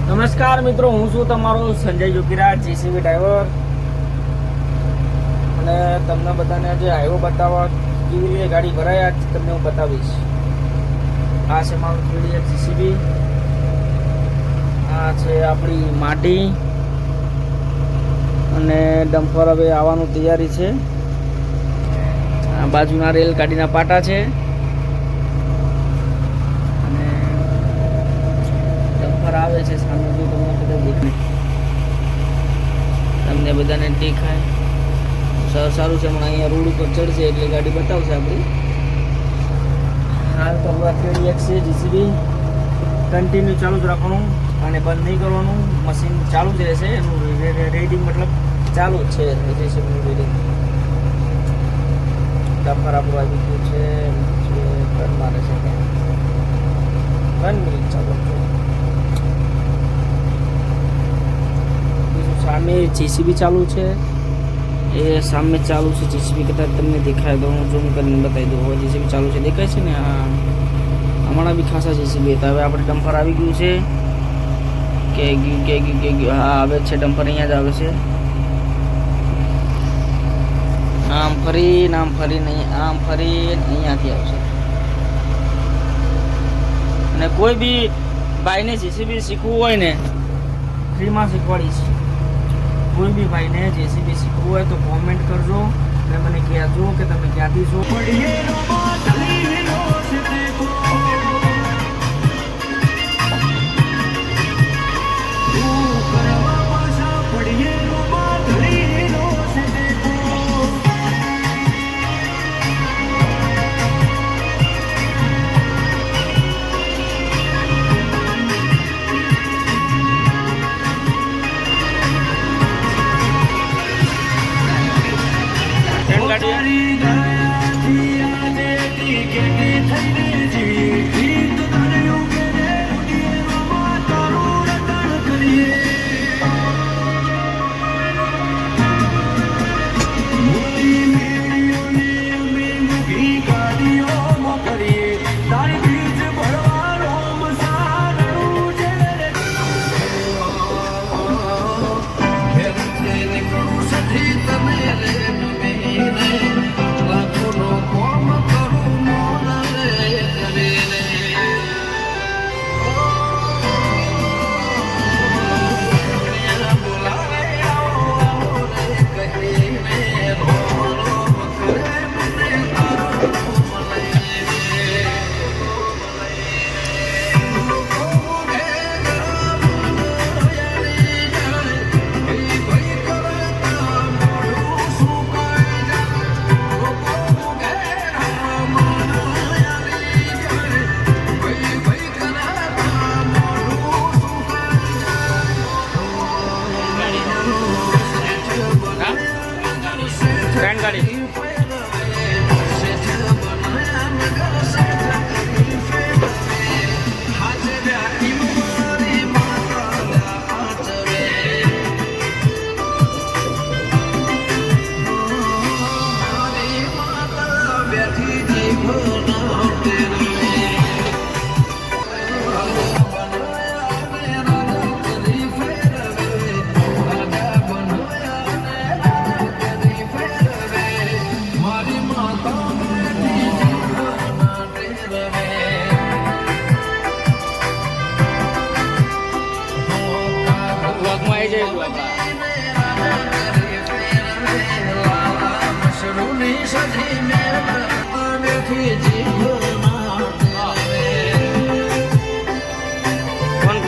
નમસ્કાર મિત્રો, હું છું તમારો સંજય જોગીરાજ, જેસીબી ડ્રાઈવર. અને તમને બધાને જે હાઈવો બતાવવા કેવી રીતે ગાડી ભરાય આજ તમને હું બતાવીશ. આ છે મારું 3DX જેસીબી, આ છે આપણી માટી અને ડમ્પર હવે આવવાનું તૈયારી છે. આ બાજુના રેલ ગાડીના પાટા છે અને ડમ્પર આવે છે સામે. જો તમને બધા દેખાય, તમને બધાને દેખાય સારું છે. હમણાં અહીંયા રોડ ઉપર ચડશે એટલે ગાડી બતાવશે આપણી. હાલ તો આપણા 3DX છે જેસીબી, કન્ટિન્યુ ચાલુ જ રાખવાનું અને બંધ નહીં કરવાનું. મશીન ચાલુ જ રહેશે, એનું રેડિંગ મતલબ ચાલુ જ છે જેસીબીનું રેડિંગ. ડમ્પર આપણું આવી ગયું છે, ઘર મારે છે ત્યાં 1 મિનિટ ચાલુ છે. બીજું સામે જેસીબી ચાલુ છે, એ સામે ચાલુ છે જેસીબી. કદાચ તમને દેખાય તો હું ઝૂમ કરીને બતાવી દઉં. હવે જેસીબી ચાલુ છે, દેખાય છે ને? હા, હમણાં બી ખાસા જેસીબી હતા. હવે આપણે ડમ્પર આવી ગયું છે. કે ગયું હા, આવે છે ડમ્પર, અહીંયા જ આવે છે. આમ ફરી નહીં, આમ ફરી અહીંયાથી આવશે. અને કોઈ બી ભાઈને જેસીબી શીખવું હોય ને, ફ્રીમાં શીખવાડીશ. કોઈ બી ભાઈને જેસીબી શીખવું હોય તો કોમેન્ટ કરજો અને મને કહેજો કે તમે ક્યાંથી છો. ગાડી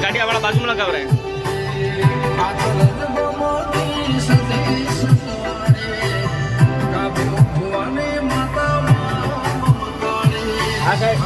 ગાડી વાળા બાજુમાં લગાવ રહે. હા સાહેબ,